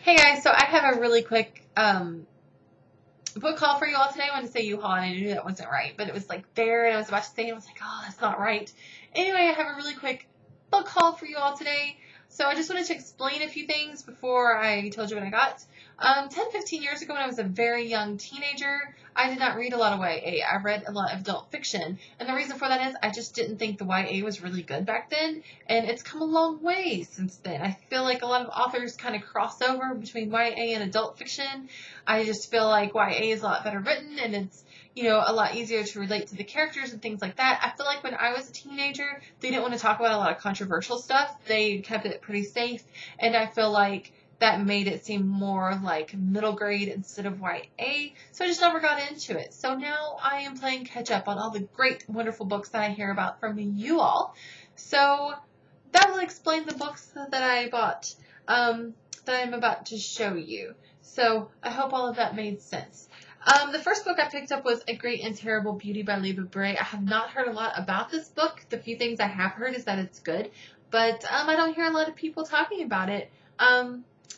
Hey guys, so I have a really quick book haul for you all today. I wanted to say U-Haul, and I knew that wasn't right, but it was like there, and I was about to say it, I was like, oh, that's not right. Anyway, I have a really quick book haul for you all today. So I just wanted to explain a few things before I told you what I got. 10-15 years ago when I was a very young teenager, I did not read a lot of YA. I read a lot of adult fiction. And the reason for that is I just didn't think the YA was really good back then. And it's come a long way since then. I feel like a lot of authors kind of cross over between YA and adult fiction. I just feel like YA is a lot better written, and it's, a lot easier to relate to the characters and things like that. I feel like when I was a teenager, they didn't want to talk about a lot of controversial stuff. They kept it pretty safe, and I feel like that made it seem more like middle grade instead of YA, so I just never got into it. So now I am playing catch up on all the great, wonderful books that I hear about from you all. So that will explain the books that I bought, that I'm about to show you. So I hope all of that made sense. The first book I picked up was A Great and Terrible Beauty by Leba Bray. I have not heard a lot about this book. The few things I have heard is that it's good, but I don't hear a lot of people talking about it.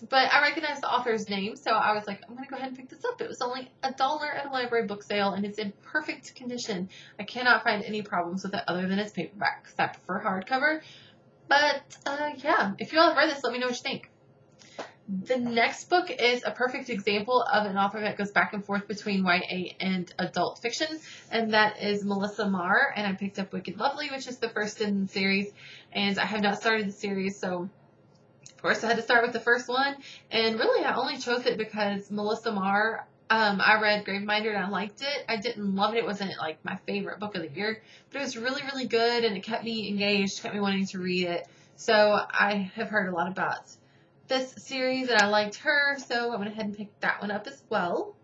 But I recognize the author's name, so I was like, I'm going to go ahead and pick this up. It was only $1 at a library book sale, and it's in perfect condition. I cannot find any problems with it other than its paperback, because I prefer hardcover. But, yeah, if you all have read this, let me know what you think. The next book is a perfect example of an author that goes back and forth between YA and adult fiction, and that is Melissa Marr, and I picked up Wicked Lovely, which is the first in the series, and I have not started the series, so of course I had to start with the first one, and really I only chose it because Melissa Marr, I read Graveminder and I liked it. I didn't love it. It wasn't like my favorite book of the year, but it was really, really good, and it kept me engaged, kept me wanting to read it, so I have heard a lot about this series, and I liked her, so I went ahead and picked that one up as well.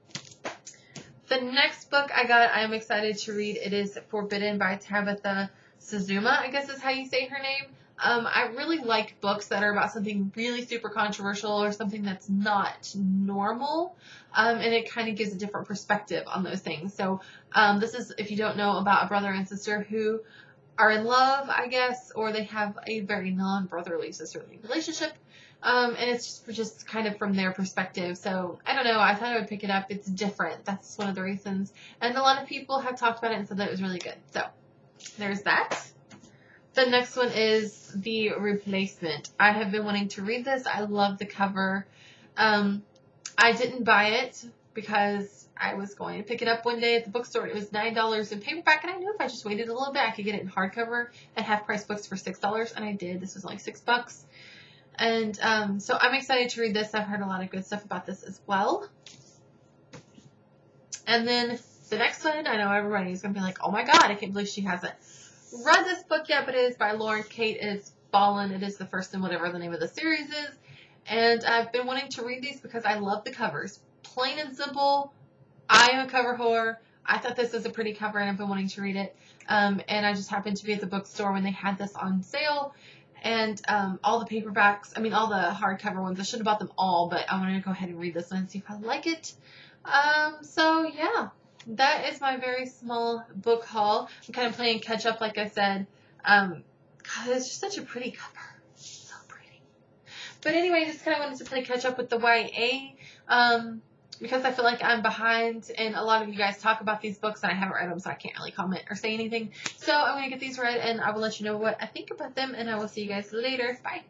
The next book I got, I am excited to read. It is Forbidden by Tabitha Suzuma, I guess is how you say her name. I really like books that are about something really super controversial or something that's not normal, and it kind of gives a different perspective on those things. So this is, if you don't know, about a brother and sister who are in love, I guess, or they have a very non-brotherly sisterly relationship. And it's just kind of from their perspective. So, I don't know. I thought I would pick it up. It's different. That's one of the reasons. And a lot of people have talked about it and said that it was really good. So, there's that. The next one is The Replacement. I have been wanting to read this. I love the cover. I didn't buy it because I was going to pick it up one day at the bookstore. It was $9 in paperback, and I knew if I just waited a little bit, I could get it in hardcover at half-price books for $6, and I did. This was only $6. And so I'm excited to read this. I've heard a lot of good stuff about this as well. And then the next one, I know everybody's going to be like, oh my god, I can't believe she hasn't read this book yet, but it is by Lauren Kate. It is Fallen. It is the first in whatever the name of the series is. And I've been wanting to read these because I love the covers. Plain and simple. I am a cover whore. I thought this was a pretty cover, and I've been wanting to read it. And I just happened to be at the bookstore when they had this on sale. And all the paperbacks, all the hardcover ones, I should have bought them all, but I wanted to go ahead and read this one and see if I like it. So yeah, that is my very small book haul. I'm kind of playing catch up, like I said. God, it's just such a pretty cover. So pretty. But anyway, just kind of wanted to play catch up with the YA, because I feel like I'm behind, and a lot of you guys talk about these books, and I haven't read them, so I can't really comment or say anything. So I'm going to get these read, and I will let you know what I think about them, and I will see you guys later. Bye.